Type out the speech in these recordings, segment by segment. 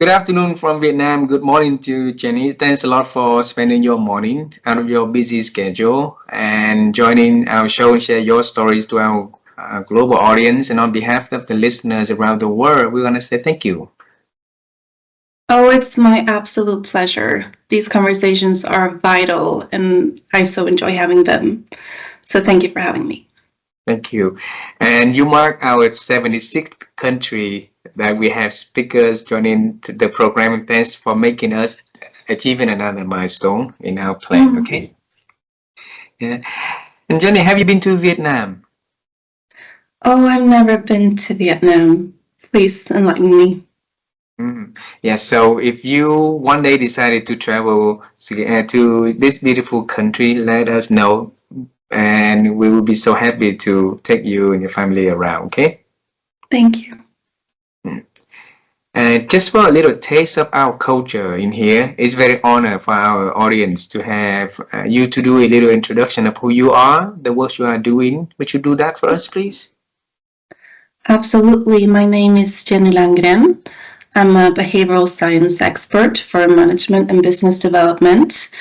Good afternoon from Vietnam. Good morning to Jenny. Thanks a lot for spending your morning out of your busy schedule and joining our show and share your stories to our global audience. And on behalf of the listeners around the world, we want to say thank you. Oh, it's my absolute pleasure. These conversations are vital, and I so enjoy having them. So thank you for having me. Thank you. And you mark our 76th country that we have speakers joining the program. And thanks for making us achieving another milestone in our plan. Okay. Yeah. And Jenny, have you been to Vietnam? Oh, I've never been to Vietnam. Please enlighten me. Yeah, so if you one day decided to travel to this beautiful country, let us know, and we will be so happy to take you and your family around, okay? Thank you. And just for a little taste of our culture in here, it's very honor for our audience to have you to do a little introduction of who you are, the work you are doing. Would you do that for us, please? Absolutely. My name is Jenny Landgren. I'm a behavioral science expert for management and business development.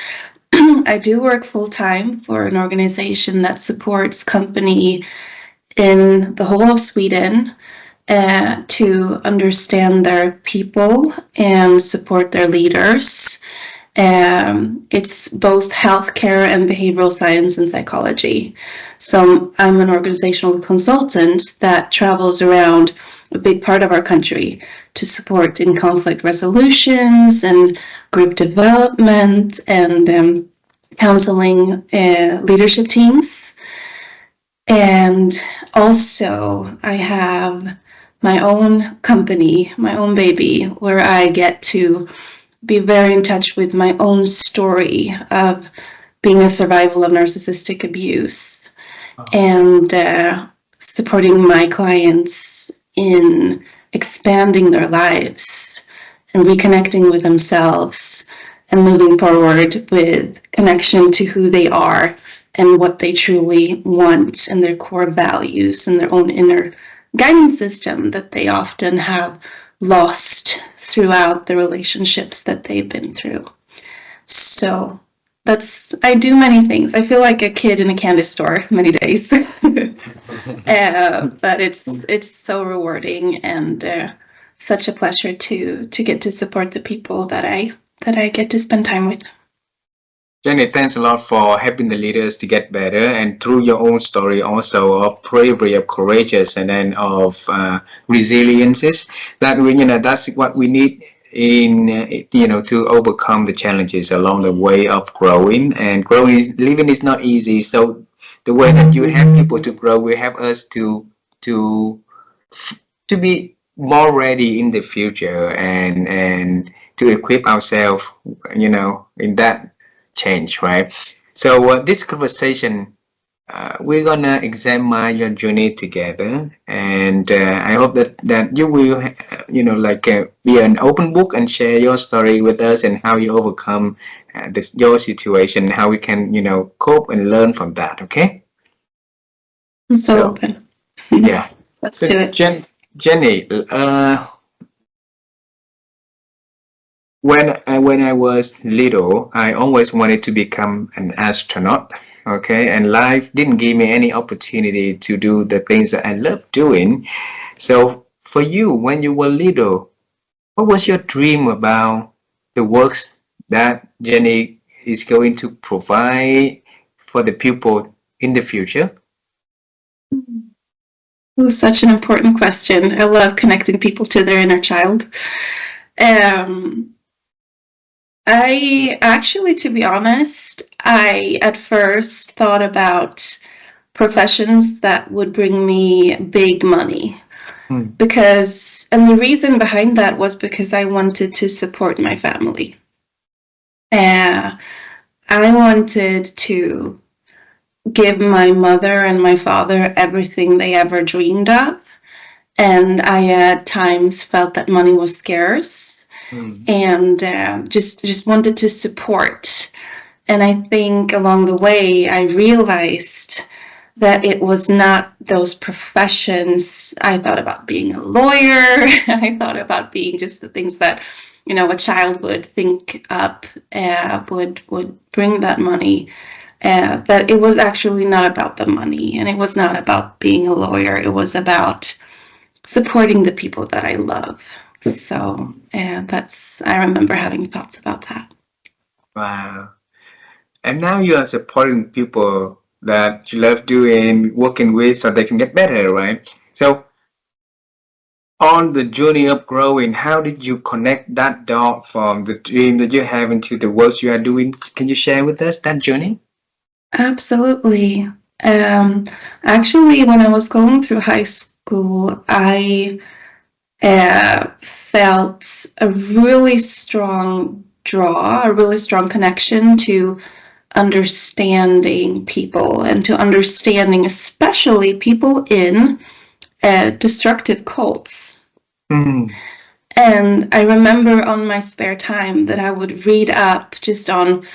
I do work full-time for an organization that supports company in the whole of Sweden to understand their people and support their leaders. It's both healthcare and behavioral science and psychology. So I'm an organizational consultant that travels around a big part of our country to support in conflict resolutions and group development and counseling leadership teams. And also I have my own company, my own baby, where I get to be very in touch with my own story of being a survival of narcissistic abuse and supporting my clients in expanding their lives and reconnecting with themselves and moving forward with connection to who they are and what they truly want and their core values and their own inner guidance system that they often have lost throughout the relationships that they've been through. So I do many things. I feel like a kid in a candy store many days, but it's so rewarding and such a pleasure to get to support the people that I get to spend time with. Jenny, thanks a lot for helping the leaders to get better, and through your own story also of bravery, of courageous, and then of resiliences. That that's what we need in to overcome the challenges along the way of growing. And growing, living is not easy. So the way that you have people to grow, we have us to to be more ready in the future and to equip ourselves, in that change, right? So this conversation, we're gonna examine your journey together, and I hope that you will, be an open book and share your story with us and how you overcome your situation, how we can, cope and learn from that. Okay? I'm so open. Yeah. Let's do it. Jenny, when I was little, I always wanted to become an astronaut. Okay, and life didn't give me any opportunity to do the things that I love doing. So for you, when you were little, what was your dream about the works that Jenny is going to provide for the people in the future? It was such an important question. I love connecting people to their inner child. I actually, to be honest, I at first thought about professions that would bring me big money. Because, and the reason behind that was because I wanted to support my family. I wanted to give my mother and my father everything they ever dreamed of. And I at times felt that money was scarce and just wanted to support. And I think along the way, I realized that it was not those professions. I thought about being a lawyer. I thought about being just the things that, you know, a child would think up, would bring that money. That it was actually not about the money, and it was not about being a lawyer. It was about supporting the people that I love. So I remember having thoughts about that. Wow. And now you are supporting people that you love doing, working with so they can get better, right? So on the journey of growing, how did you connect that dot from the dream that you have into the work you are doing? Can you share with us that journey? Absolutely. Actually, when I was going through high school, I felt a really strong draw, a really strong connection to understanding people and to understanding especially people in destructive cults. Mm. And I remember on my spare time that I would read up just on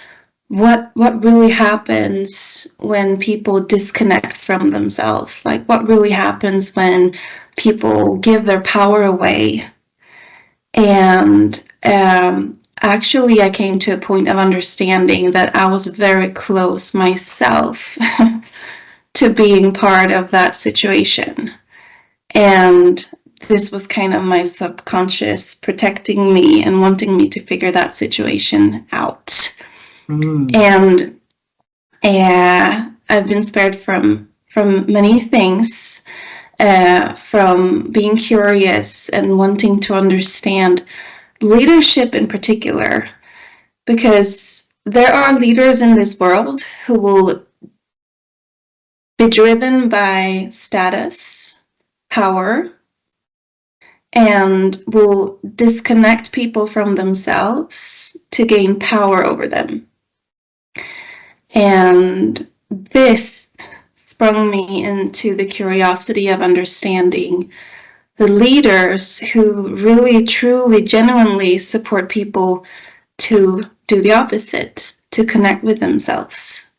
what really happens when people disconnect from themselves, like what really happens when people give their power away. And actually I came to a point of understanding that I was very close myself to being part of that situation. And this was kind of my subconscious protecting me and wanting me to figure that situation out. Mm. And I've been spared from many things, from being curious and wanting to understand leadership in particular, because there are leaders in this world who will be driven by status, power, and will disconnect people from themselves to gain power over them. And this sprung me into the curiosity of understanding the leaders who really, truly, genuinely support people to do the opposite, to connect with themselves,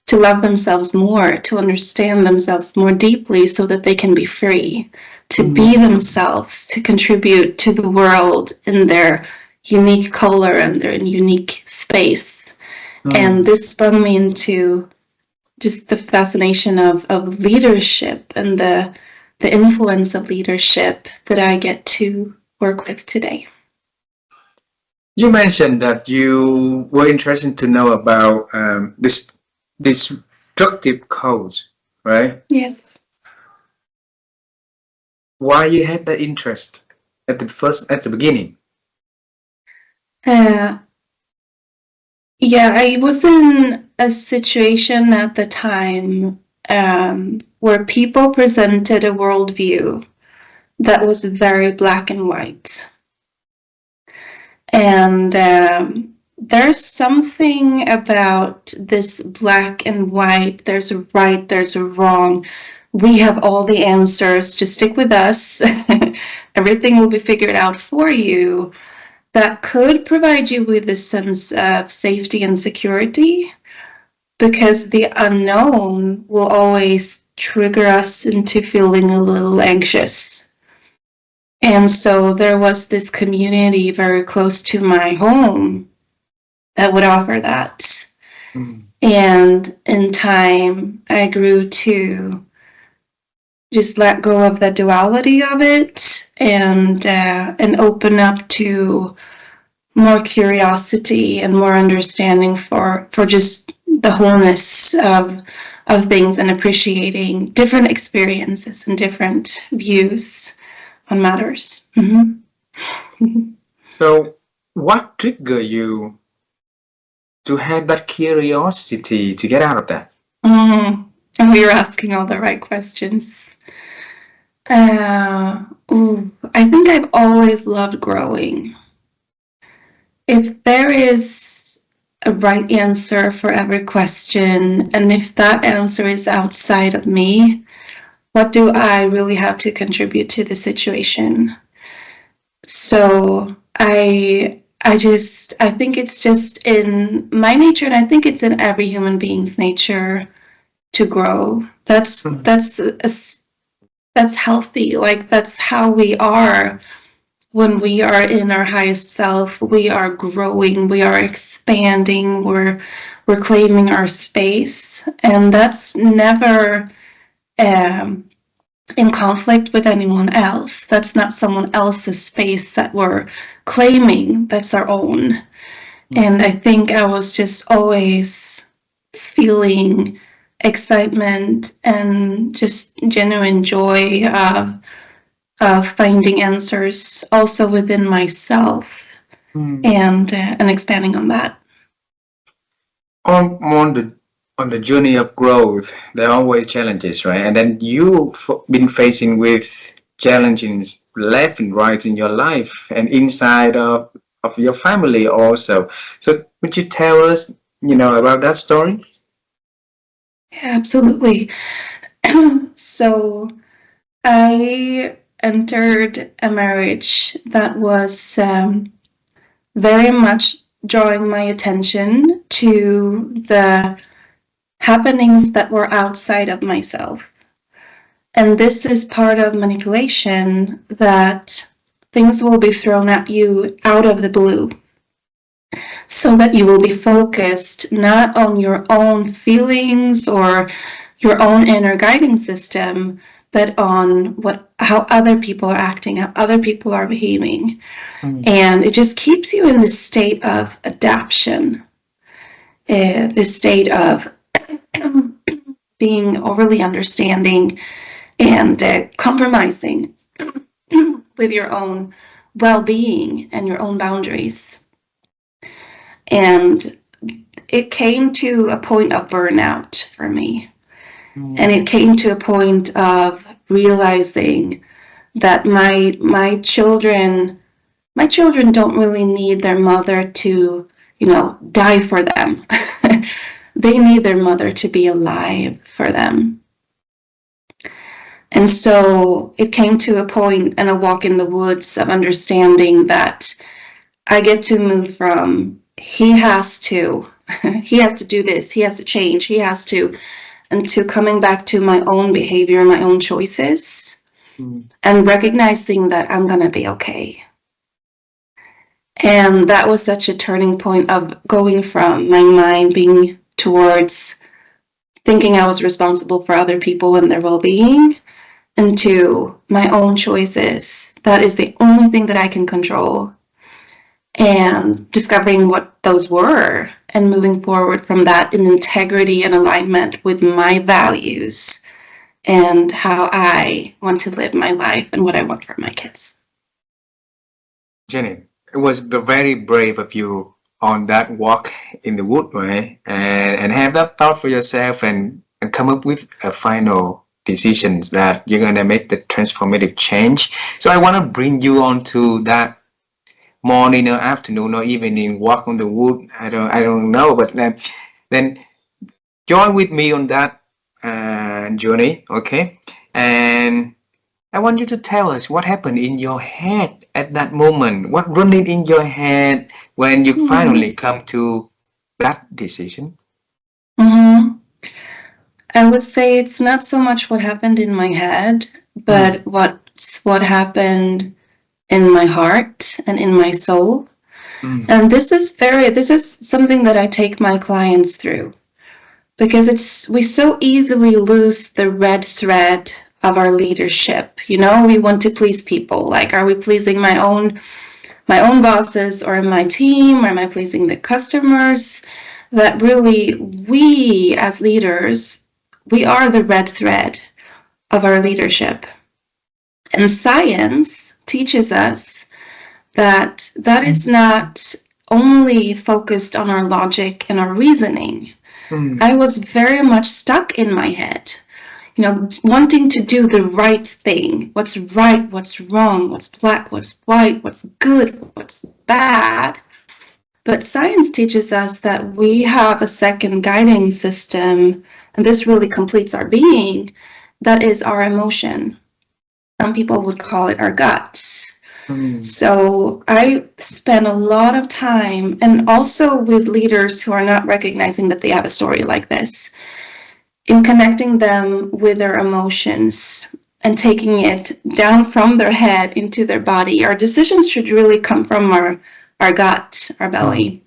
to love themselves more, to understand themselves more deeply so that they can be free, to be themselves, to contribute to the world in their unique color and their unique space. And this sprung me into just the fascination of leadership and the influence of leadership that I get to work with today. You mentioned that you were interested to know about this destructive codes, right? Yes. Why you had that interest at the beginning? Yeah, I was in a situation at the time where people presented a worldview that was very black and white. And there's something about this black and white, there's a right, there's a wrong. We have all the answers, just stick with us. Everything will be figured out for you. That could provide you with a sense of safety and security, because the unknown will always trigger us into feeling a little anxious. And so there was this community very close to my home that would offer that. And in time, I grew to just let go of the duality of it and open up to more curiosity and more understanding for just the wholeness of things, and appreciating different experiences and different views on matters. So, what triggered you to have that curiosity to get out of that? Oh, you're asking all the right questions. I think I've always loved growing. If there is a right answer for every question, and if that answer is outside of me, what do I really have to contribute to the situation? So I think it's just in my nature, and I think it's in every human being's nature, to grow. That's healthy. Like, that's how we are. When we are in our highest self, we are growing, we are expanding, we're claiming our space, and that's never in conflict with anyone else. That's not someone else's space that we're claiming, that's our own. And I think I was just always feeling excitement and just genuine joy of finding answers also within myself, and expanding on that. On the journey of growth, there are always challenges, right? And then you've been facing with challenges left and right in your life and inside of your family also. So would you tell us, about that story? Yeah, absolutely. So I entered a marriage that was very much drawing my attention to the happenings that were outside of myself. And this is part of manipulation, that things will be thrown at you out of the blue, so that you will be focused not on your own feelings or your own inner guiding system, but on how other people are acting, how other people are behaving. And it just keeps you in this state of adaptation, this state of being overly understanding and compromising with your own well-being and your own boundaries. And it came to a point of burnout for me. And it came to a point of realizing that my children don't really need their mother to, die for them. They need their mother to be alive for them. And so it came to a point and a walk in the woods of understanding that I get to move from he has to do this, he has to change, and to coming back to my own behavior, my own choices, and recognizing that I'm going to be okay. And that was such a turning point of going from my mind being towards thinking I was responsible for other people and their well-being, into my own choices. That is the only thing that I can control. And discovering what those were and moving forward from that in integrity and alignment with my values and how I want to live my life and what I want for my kids. Jenny, it was very brave of you on that walk in the wood, right? And have that thought for yourself and come up with a final decisions that you're gonna make the transformative change. So I want to bring you on to that morning or afternoon or evening walk on the wood. I don't know, but then join with me on that journey, okay? And I want you to tell us what happened in your head at that moment. What running in your head when you finally come to that decision? I would say it's not so much what happened in my head, but what happened in my heart and in my soul. And this is something that I take my clients through, because we so easily lose the red thread of our leadership. We want to please people. Like, are we pleasing my own bosses or my team, or am I pleasing the customers? That really, we as leaders, we are the red thread of our leadership. And science teaches us that is not only focused on our logic and our reasoning. I was very much stuck in my head, wanting to do the right thing. What's right, what's wrong, what's black, what's white, what's good, what's bad. But science teaches us that we have a second guiding system, and this really completes our being, that is our emotion. Some people would call it our guts. So I spend a lot of time, and also with leaders who are not recognizing that they have a story like this, in connecting them with their emotions and taking it down from their head into their body. Our decisions should really come from our gut, our belly,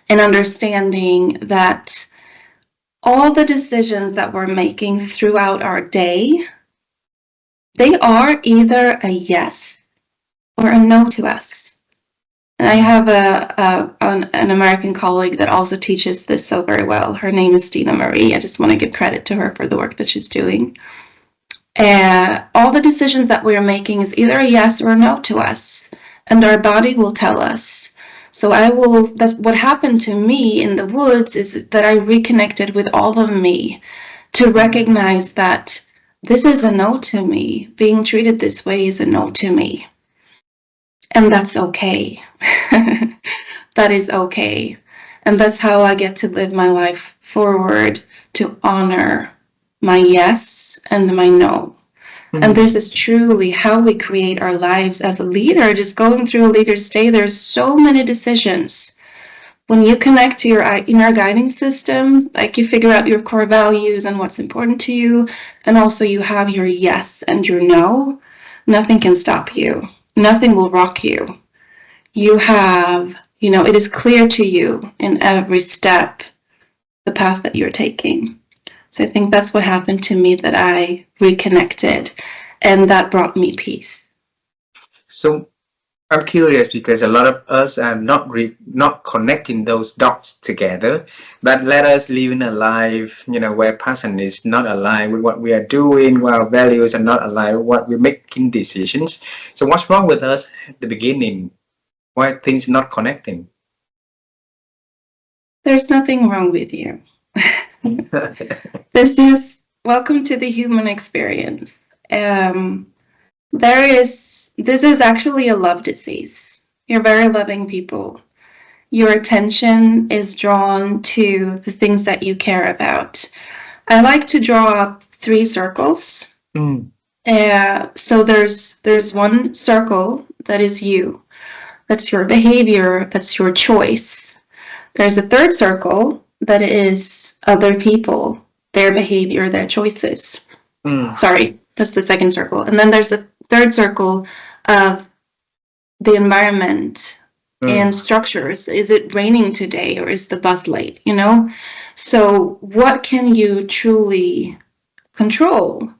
and understanding that all the decisions that we're making throughout our day, they are either a yes or a no to us. And I have an American colleague that also teaches this so very well. Her name is Dina Marie. I just want to give credit to her for the work that she's doing. All the decisions that we're making is either a yes or a no to us, and our body will tell us. So that's what happened to me in the woods, is that I reconnected with all of me to recognize that this is a no to me. Being treated this way is a no to me. And that's okay. That is okay. And that's how I get to live my life forward, to honor my yes and my no. And this is truly how we create our lives as a leader. Just going through a leader's day, there's so many decisions. When you connect to your inner guiding system, like you figure out your core values and what's important to you, and also you have your yes and your no, nothing can stop you. Nothing will rock you. You have, it is clear to you in every step the path that you're taking. So I think that's what happened to me, that I reconnected, and that brought me peace. So I'm curious because a lot of us are not connecting those dots together. But let us live in a life, where passion is not aligned with what we are doing, where our values are not aligned with what we're making decisions. So what's wrong with us at the beginning? Why things not connecting? There's nothing wrong with you. This is welcome to the human experience. This is actually a love disease. You're very loving people. Your attention is drawn to the things that you care about. I like to draw up 3 circles. So there's one circle that is you. That's your behavior. That's your choice. There's a third circle that is other people, their behavior, their choices. Sorry, that's the second circle. And then there's a third circle of the environment and structures. Is it raining today, or is the bus late? So what can you truly control?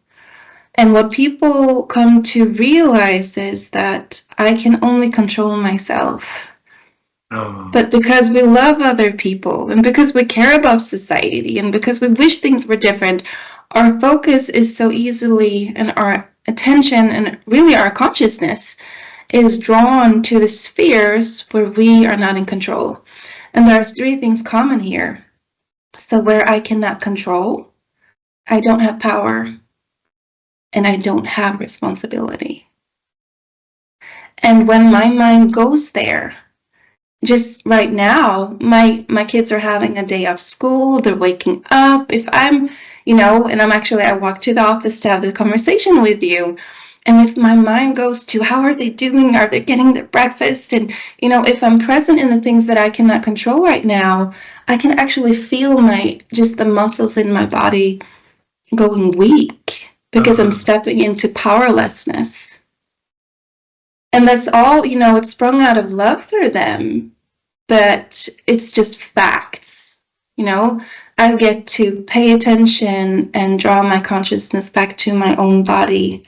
And what people come to realize is that I can only control myself. But because we love other people, and because we care about society, and because we wish things were different, our focus is so easily, and our attention, and really our consciousness, is drawn to the spheres where we are not in control. And there are 3 things common here. So where I cannot control, I don't have power, and I don't have responsibility. And when my mind goes there, just right now, my kids are having a day off school, they're waking up. If I'm, and I walked to the office to have the conversation with you, and if my mind goes to how are they doing, are they getting their breakfast, and if I'm present in the things that I cannot control right now, I can actually feel the muscles in my body going weak, because I'm stepping into powerlessness. And that's all, it's sprung out of love for them, but it's just facts. I get to pay attention and draw my consciousness back to my own body,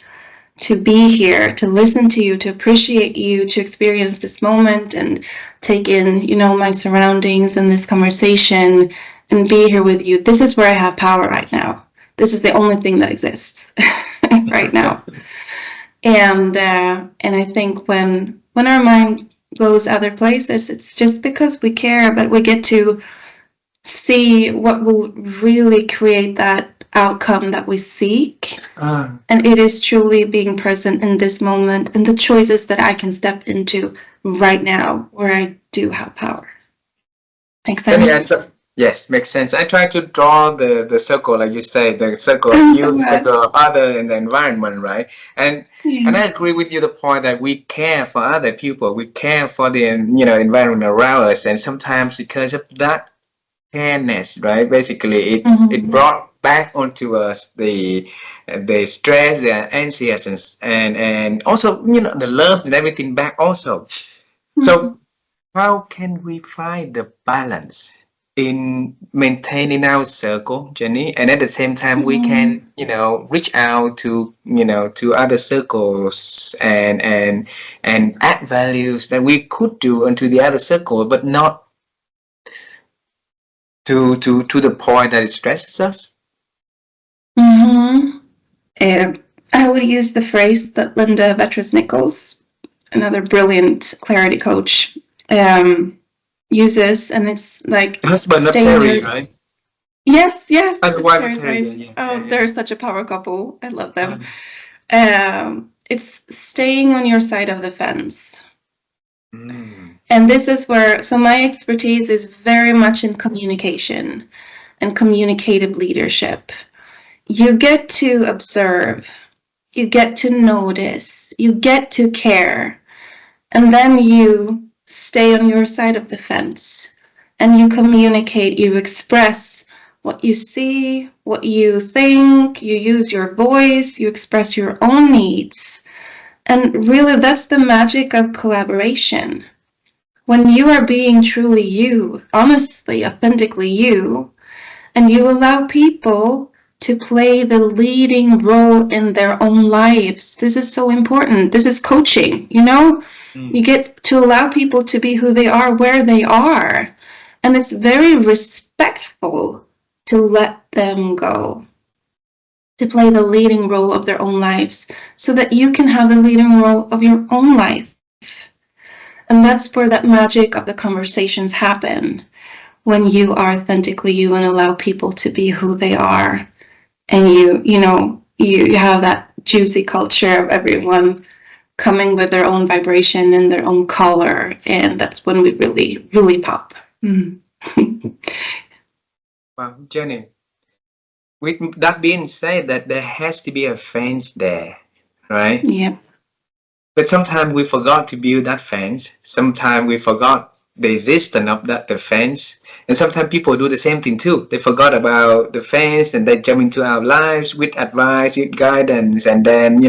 to be here, to listen to you, to appreciate you, to experience this moment and take in, my surroundings and this conversation and be here with you. This is where I have power right now. This is the only thing that exists right now. And I think when our mind goes other places, it's just because we care, but we get to see what will really create that outcome that we seek. And it is truly being present in this moment and the choices that I can step into right now where I do have power. Makes sense? Yes, makes sense. I try to draw the circle, like you say, the circle of you, the circle of other, and the environment, right? And I agree with you the point that we care for other people, we care for the environment around us, and sometimes because of that, fairness, right? Basically, it brought back onto us the stress, the anxiety, and also the love and everything back also. So how can we find the balance in maintaining our circle, Jenny, and at the same time we can reach out to to other circles and add values that we could do into the other circle, but not to the point that it stresses us. Mm-hmm. I would use the phrase that Linda Vetras-Nichols, another brilliant clarity coach, uses, and it's like Husband of stay in Terry, your. right? Yes, And the it's wife of Terry's Terry, wife. yeah, yeah, Oh, yeah, yeah. they're such a power couple. I love them. Um, It's staying on your side of the fence. mm, And this is where, so my expertise is very much in communication and communicative leadership. You get to observe, you get to notice, you get to care, and then you stay on your side of the fence and you communicate, you express what you see, what you think, you use your voice, you express your own needs. And really, that's the magic of collaboration. When you are being truly you, honestly, authentically you, and you allow people to play the leading role in their own lives. This is so important. This is coaching, You get to allow people to be who they are, where they are. And it's very respectful to let them go, to play the leading role of their own lives so that you can have the leading role of your own life. And that's where that magic of the conversations happen, when you are authentically you and allow people to be who they are, and you have that juicy culture of everyone coming with their own vibration and their own color, and that's when we really pop. well, Jenny, with that being said, that there has to be a fence there, right? Yep. But sometimes we forgot to build that fence. Sometimes we forgot the existence of that the fence. And sometimes people do the same thing too. They forgot about the fence and they jump into our lives with advice, with guidance, and then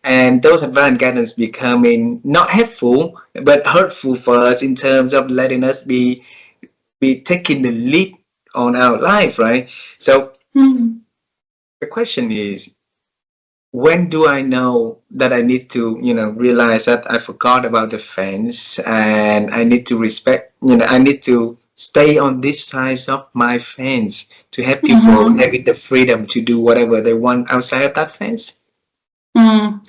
and those advice and guidance becoming not helpful but hurtful for us in terms of letting us be taking the lead on our life, right? So Mm-hmm. the question is, when do I know that I need to, realize that I forgot about the fence and I need to respect, I need to stay on this side of my fence to have people Mm-hmm. having the freedom to do whatever they want outside of that fence? Mm.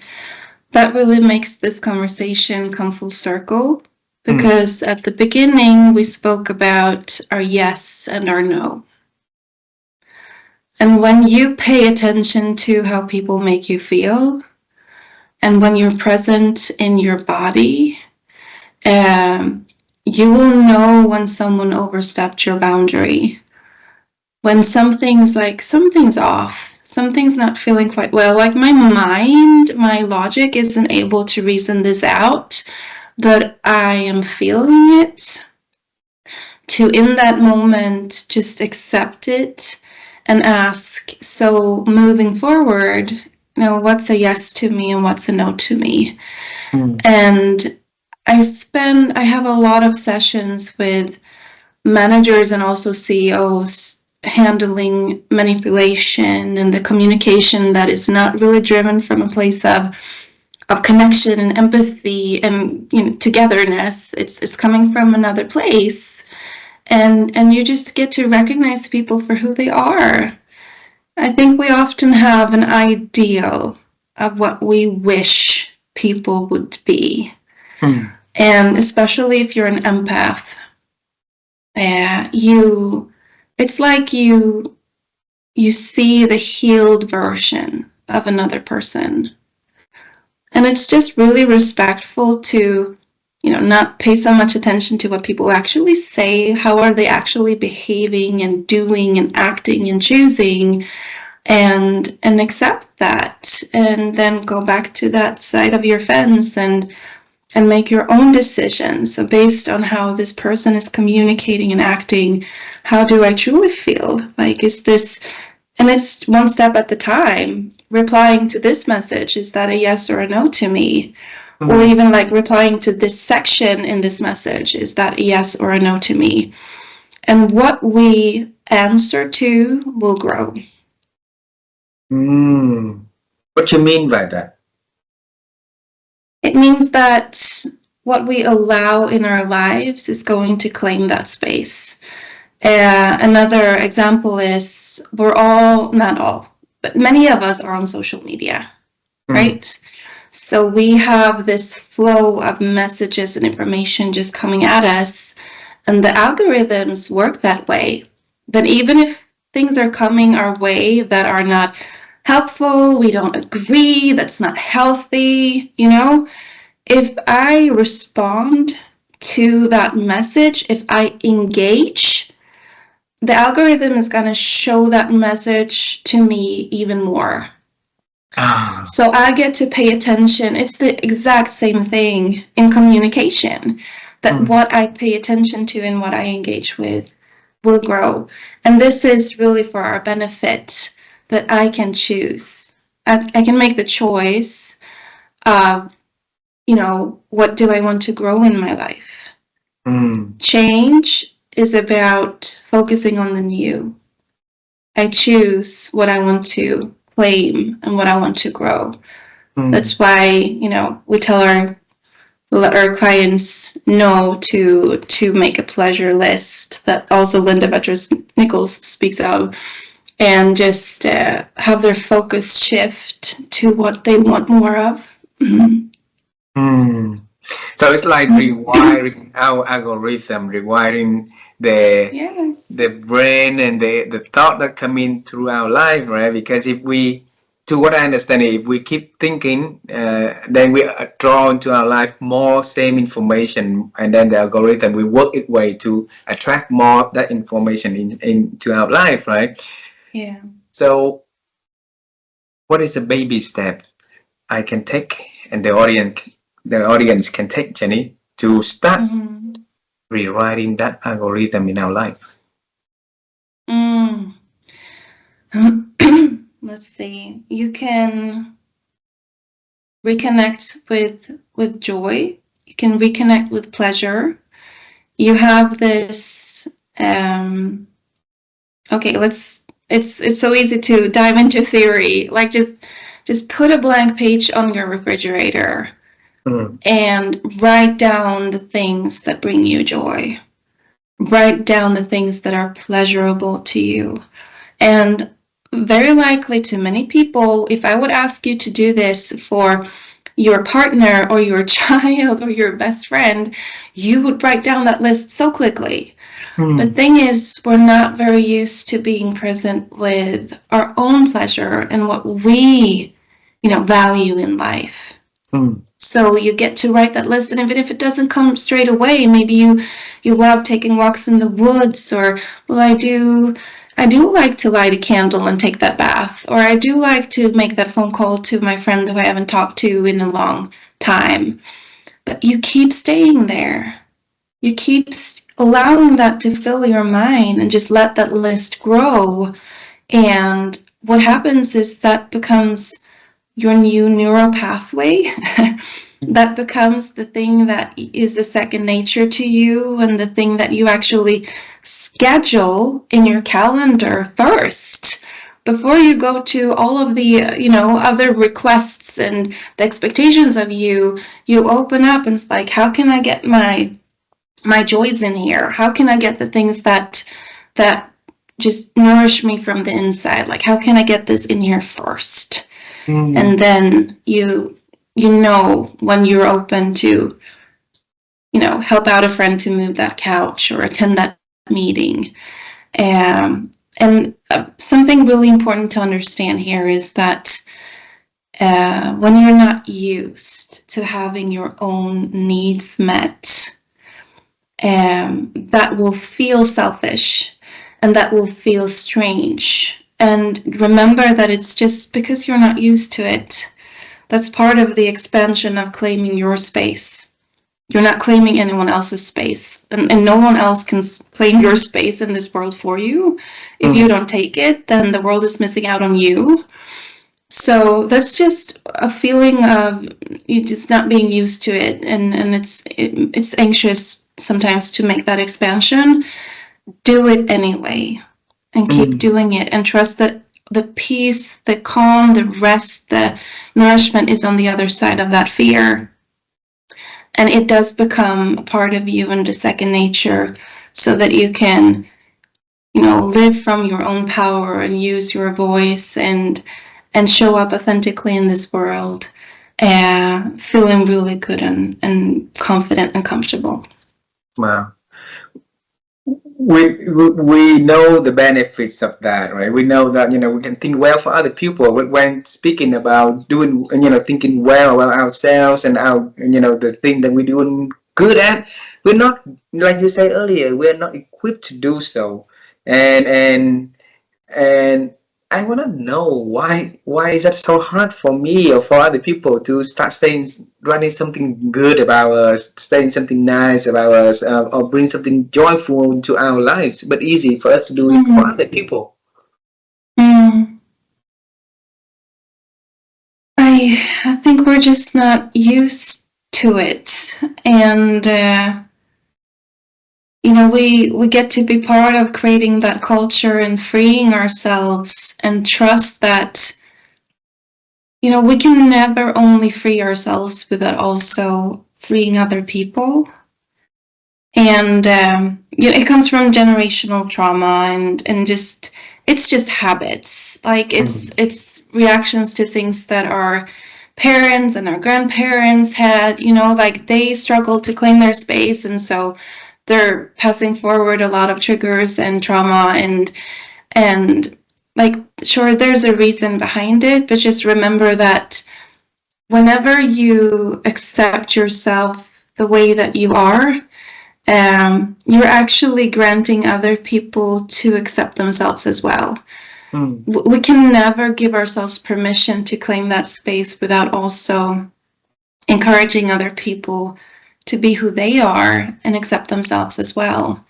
That really makes this conversation come full circle, Mm, because at the beginning we spoke about our yes and our no. And when you pay attention to how people make you feel, and when you're present in your body, um, you will know when someone overstepped your boundary. When something's off, something's not feeling quite well. Like my mind, my logic isn't able to reason this out, but I am feeling it. To in that moment just accept it and ask, so moving forward, what's a yes to me and what's a no to me? mm, And I have a lot of sessions with managers and also CEOs handling manipulation and the communication that is not really driven from a place of connection and empathy and togetherness. It's coming from another place, and you just get to recognize people for who they are. I think we often have an ideal of what we wish people would be, mm, and especially if you're an empath, you it's like you see the healed version of another person, and it's just really respectful to not pay so much attention to what people actually say, how are they actually behaving and doing and acting and choosing, and accept that, and then go back to that side of your fence and and make your own decisions. So based on how this person is communicating and acting, how do I truly feel? Like, is this, and it's one step at the time, replying to this message, is that a yes or a no to me? Or even like replying to this section in this message, is that a yes or a no to me? And what we answer to will grow. What you mean by that? It means that what we allow in our lives is going to claim that space. Another example is we're all, not all, but many of us are on social media, right? So we have this flow of messages and information just coming at us, and the algorithms work that way. Then even if things are coming our way that are not helpful, we don't agree, that's not healthy, you know, if I respond to that message, if I engage, the algorithm is going to show that message to me even more. So I get to pay attention. It's the exact same thing in communication, that what I pay attention to and what I engage with will grow. And this is really for our benefit, that I can choose. I can make the choice of, you know, what do I want to grow in my life? Change is about focusing on the new. I choose what I want to claim and what I want to grow. That's why, you know, we let our clients know to make a pleasure list, that also Linda Vetras Nichols speaks of, and just have their focus shift to what they want more of. So it's like rewiring our algorithm, rewiring the brain and the thought that come in through our life, right? Because if we, to what I understand, if we keep thinking, then we are drawn to our life more same information, and then the algorithm will work its way to attract more of that information into our life, right? Yeah. So what is a baby step I can take, and the audience can take, Jenny, to start rewriting that algorithm in our life? Let's see. You can reconnect with joy. You can reconnect with pleasure. You have this. Okay, it's so easy to dive into theory. Like just put a blank page on your refrigerator and write down the things that bring you joy. Write down the things that are pleasurable to you. And very likely to many people, if I would ask you to do this for your partner or your child or your best friend, you would write down that list so quickly. The thing is, we're not very used to being present with our own pleasure and what we, you know, value in life. So you get to write that list, and even if it doesn't come straight away, maybe you love taking walks in the woods, or, well, I do like to light a candle and take that bath, or I do like to make that phone call to my friend who I haven't talked to in a long time. But you keep staying there. You keep allowing that to fill your mind and just let that list grow. And what happens is that becomes your new neural pathway. That becomes the thing that is a second nature to you, and the thing that you actually schedule in your calendar first. Before you go to all of the, you know, other requests and the expectations of you, you open up and it's like, how can I get my joys in here? How can I get the things that just nourish me from the inside? Like, how can I get this in here first? And then you know when you're open to, you know, help out a friend to move that couch or attend that meeting. And something really important to understand here is that when you're not used to having your own needs met, that will feel selfish and that will feel strange. And remember that it's just because you're not used to it. That's part of the expansion of claiming your space. You're not claiming anyone else's space, and no one else can claim your space in this world for you. If you don't take it, then the world is missing out on you. So that's just a feeling of you just not being used to it, and it's anxious sometimes to make that expansion. Do it anyway, and keep doing it, and trust that the peace, the calm, the rest, the nourishment is on the other side of that fear. And it does become a part of you and a second nature, so that you can, live from your own power and use your voice and show up authentically in this world, feeling really good and confident and comfortable. Wow. We know the benefits of that, right? We know that we can think well for other people when speaking about doing, thinking well about ourselves and our the thing that we're doing good at. We're not, like you said earlier, we're not equipped to do so, and I want to know why is that so hard for me or for other people to start running something good about us, saying something nice about us, or bring something joyful into our lives, but easy for us to do it for other people. I think we're just not used to it, and we get to be part of creating that culture and freeing ourselves, and trust that we can never only free ourselves without also freeing other people. And it comes from generational trauma, and just it's just habits. Like it's reactions to things that our parents and our grandparents had. Like they struggled to claim their space, and so they're passing forward a lot of triggers and trauma, and like, sure, there's a reason behind it, but just remember that whenever you accept yourself the way that you are, you're actually granting other people to accept themselves as well. We can never give ourselves permission to claim that space without also encouraging other people to be who they are and accept themselves as well.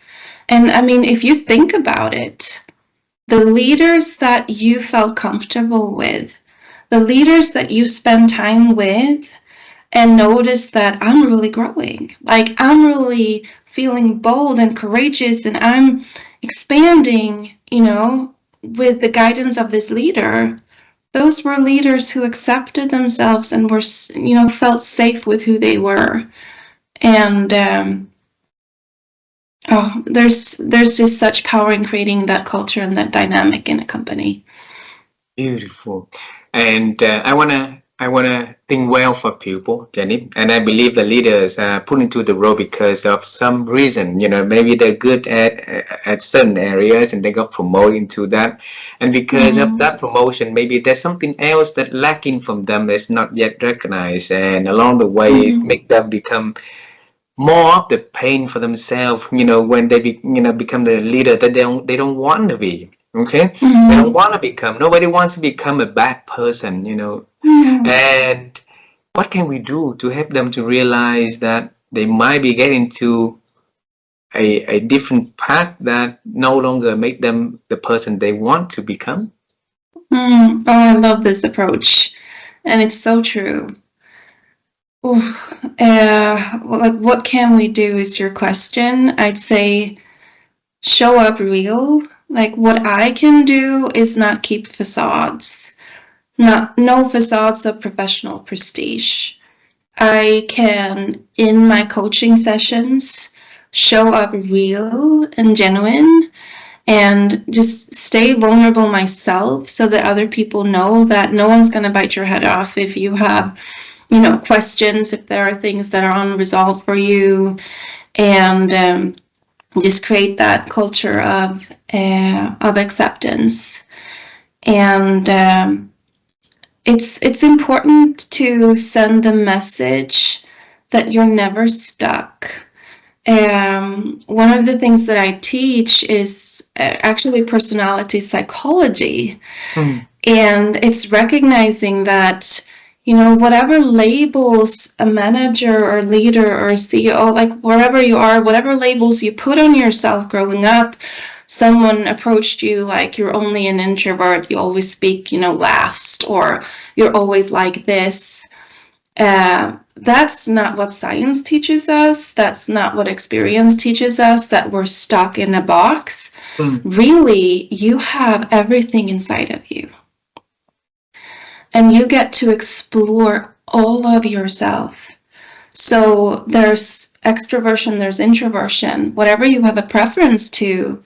And I mean, if you think about it, the leaders that you felt comfortable with, the leaders that you spend time with and notice that I'm really growing, like I'm really feeling bold and courageous, and I'm expanding, with the guidance of this leader. Those were leaders who accepted themselves and were, felt safe with who they were. And there's just such power in creating that culture and that dynamic in a company. Beautiful. And I wanna think well for people, Jenny. And I believe the leaders are put into the role because of some reason. Maybe they're good at certain areas and they got promoted into that. And because of that promotion, maybe there's something else that lacking from them that's not yet recognized. And along the way, make them become more of the pain for themselves. When they become the leader that they don't want to be. Okay, they don't want to become. Nobody wants to become a bad person. And what can we do to help them to realize that they might be getting to a different path that no longer make them the person they want to become? Oh, I love this approach, and it's so true. Like, what can we do is your question. I'd say show up real. Like, what I can do is not keep facades, no facades of professional prestige. I can, in my coaching sessions, show up real and genuine, and just stay vulnerable myself, so that other people know that no one's going to bite your head off if you have questions, if there are things that are unresolved for you, and just create that culture of acceptance. And it's important to send the message that you're never stuck. One of the things that I teach is actually personality psychology, and it's recognizing that whatever labels a manager or leader or a CEO, like wherever you are, whatever labels you put on yourself growing up, someone approached you like you're only an introvert, you always speak, last, or you're always like this. That's not what science teaches us. That's not what experience teaches us, that we're stuck in a box. Really, you have everything inside of you. And you get to explore all of yourself. So there's extroversion, there's introversion. Whatever you have a preference to,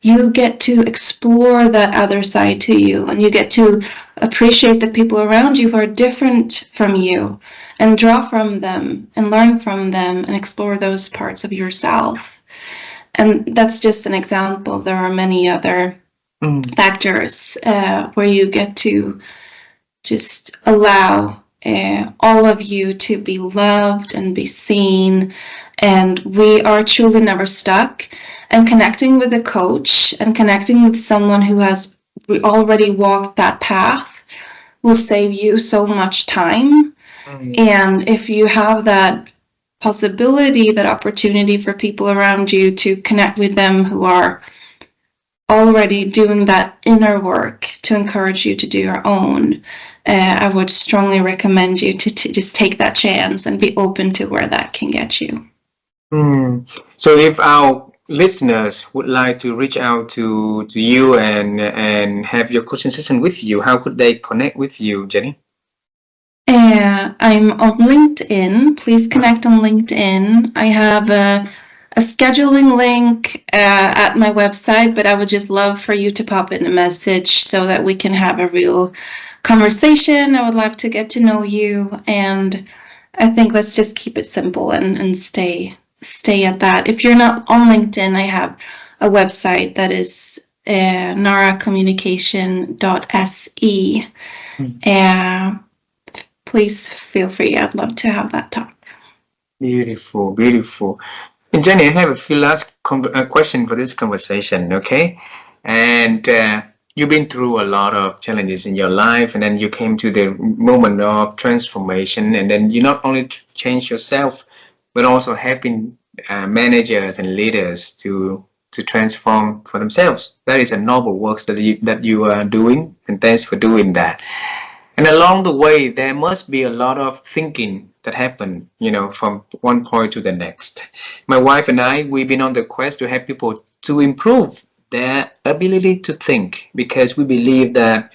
you get to explore that other side to you, and you get to appreciate the people around you who are different from you, and draw from them and learn from them and explore those parts of yourself. And that's just an example. There are many other factors where you get to just allow all of you to be loved and be seen, and we are truly never stuck. And connecting with a coach and connecting with someone who has already walked that path will save you so much time. And if you have that possibility, that opportunity for people around you to connect with them who are already doing that inner work to encourage you to do your own, I would strongly recommend you to just take that chance and be open to where that can get you. So if our listeners would like to reach out to you and have your coaching session with you, how could they connect with you, Jenny? I'm on LinkedIn. Please connect on LinkedIn. I have a scheduling link at my website, but I would just love for you to pop in a message so that we can have a real conversation. I would love to get to know you, and I think let's just keep it simple and stay at that. If you're not on LinkedIn, I have a website that is NARA Communication.se. Please feel free. I'd love to have that talk. Beautiful, beautiful. And Jenny, I have a few last question for this conversation, okay? And you've been through a lot of challenges in your life, and then you came to the moment of transformation, and then you not only change yourself, but also helping managers and leaders to transform for themselves. That is a noble work that you are doing, and thanks for doing that. And along the way, there must be a lot of thinking that happened, from one point to the next. My wife and I, we've been on the quest to help people to improve their ability to think, because we believe that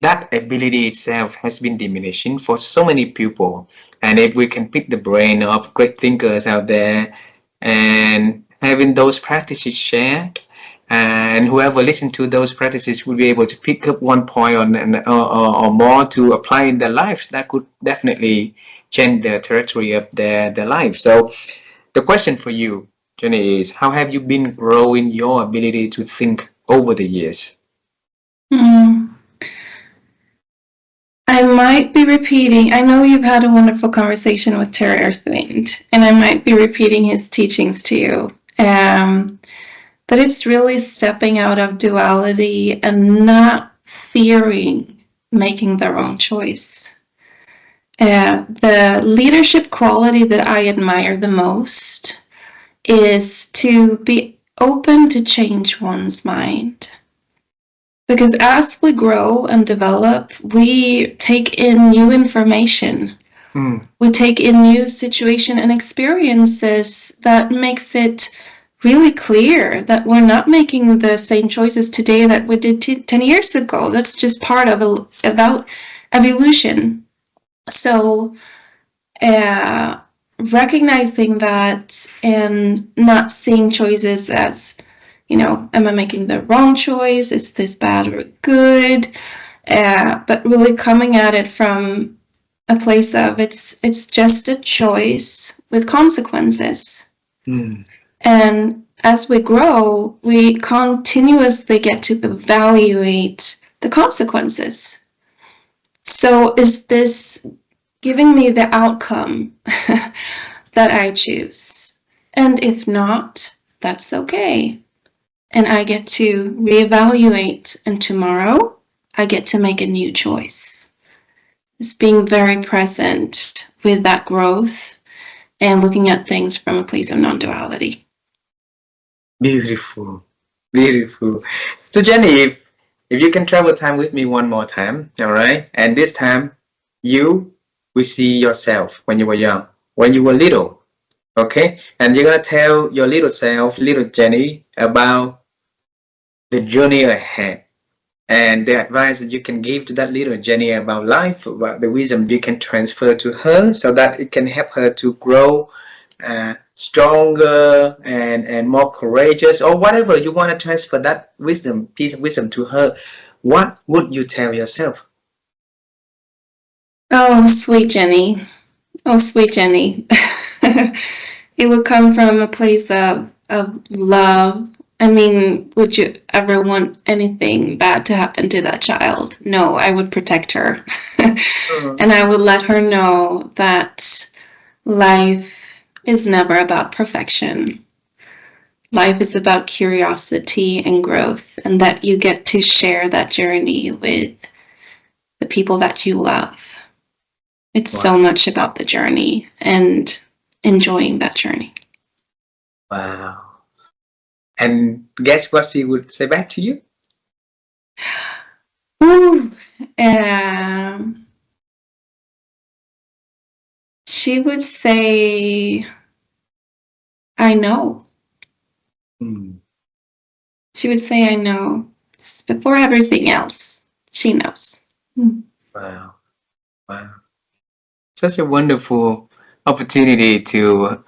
ability itself has been diminishing for so many people. And if we can pick the brain of great thinkers out there and having those practices shared, and whoever listens to those practices will be able to pick up one point or more to apply in their lives, that could definitely change the trajectory of their life. So the question for you, Jenny, is how have you been growing your ability to think over the years? I might be repeating. I know you've had a wonderful conversation with Terry Earthwind, and I might be repeating his teachings to you. But it's really stepping out of duality and not fearing making the wrong choice. The leadership quality that I admire the most is to be open to change one's mind. Because as we grow and develop, we take in new information. We take in new situation and experiences that makes it really clear that we're not making the same choices today that we did 10 years ago. That's just part of about evolution. So recognizing that and not seeing choices as, am I making the wrong choice? Is this bad or good? But really coming at it from a place of it's just a choice with consequences. And as we grow, we continuously get to evaluate the consequences. So is this giving me the outcome that I choose? And if not, that's okay. And I get to reevaluate, and tomorrow I get to make a new choice. is being very present with that growth and looking at things from a place of non-duality. Beautiful, beautiful. So Jenny, if you can travel time with me one more time, all right, and this time you will see yourself when you were young, when you were little, okay, and you're gonna tell your little self, little Jenny, about the journey ahead and the advice that you can give to that little Jenny about life, about the wisdom you can transfer to her so that it can help her to grow stronger and more courageous, or whatever you want to transfer that wisdom, piece of wisdom to her. What would you tell yourself? Oh, sweet Jenny. Oh, sweet Jenny. It would come from a place of love. I mean, would you ever want anything bad to happen to that child? No, I would protect her. And I would let her know that life is never about perfection. Life is about curiosity and growth, and that you get to share that journey with the people that you love. It's Wow. so much about the journey and enjoying that journey. Wow. And guess what she would say back to you? Ooh, um, she would say, I know. Hmm. She would say, I know. Before everything else, she knows. Wow. Wow. Such a wonderful opportunity to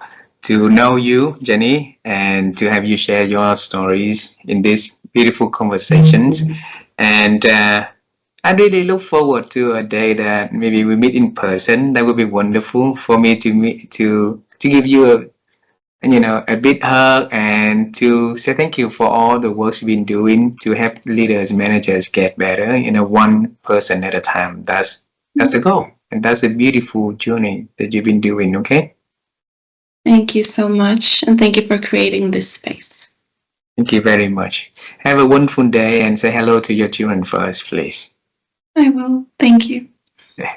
know you, Jenny, and to have you share your stories in these beautiful conversations. And I really look forward to a day that maybe we meet in person. That would be wonderful for me to meet to give you a big hug and to say thank you for all the work you've been doing to help leaders, managers get better, one person at a time. That's the goal. And that's a beautiful journey that you've been doing, okay? Thank you so much, and thank you for creating this space. Thank you very much. Have a wonderful day and say hello to your children first, please. I will. Thank you. Yeah.